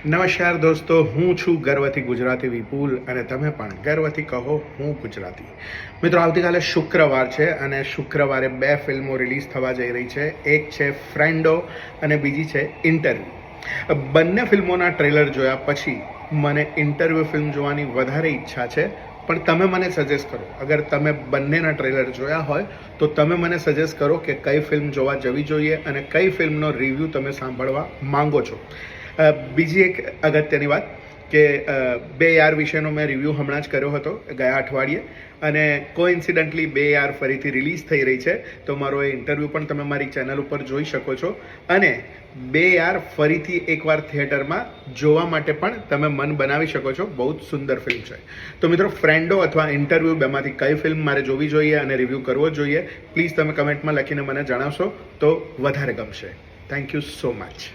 નમસ્કાર દોસ્તો, હું છું ગર્વથી ગુજરાતી વિપુલ અને તમે પણ ગર્વથી કહો હું ગુજરાતી. મિત્રો, આવતીકાલે શુક્રવાર છે અને શુક્રવારે બે ફિલ્મો રિલીઝ થવા જઈ રહી છે. એક છે ફ્રેન્ડો અને બીજી છે ઇન્ટરવ્યૂ. બંને ફિલ્મોના ટ્રેલર જોયા પછી મને ઇન્ટરવ્યૂ ફિલ્મ જોવાની વધારે ઈચ્છા છે. પણ તમે મને સજેસ્ટ કરો, અગર તમે બંનેના ટ્રેલર જોયા હોય તો તમે મને સજેસ્ટ કરો કે કઈ ફિલ્મ જોવા જવી જોઈએ અને કઈ ફિલ્મનો રિવ્યૂ તમે સાંભળવા માંગો છો. બીજી એક અગત્યની વાત કે બે યાર વિશેનો મેં રિવ્યૂ હમણાં જ કર્યો હતો ગયા અઠવાડિયે, અને કોઇન્સિડન્ટલી બે યાર ફરીથી રિલીઝ થઈ રહી છે, તો મારો એ ઇન્ટરવ્યૂ પણ તમે મારી ચેનલ ઉપર જોઈ શકો છો. અને બે યાર ફરીથી એકવાર થિયેટરમાં જોવા માટે પણ તમે મન બનાવી શકો છો. બહુ જ સુંદર ફિલ્મ છે. તો મિત્રો, ફ્રેન્ડો અથવા ઇન્ટરવ્યૂ બેમાંથી કઈ ફિલ્મ મારે જોવી જોઈએ અને રિવ્યૂ કરવો જોઈએ, પ્લીઝ તમે કમેન્ટમાં લખીને મને જણાવશો તો વધારે ગમશે. Thank you so much.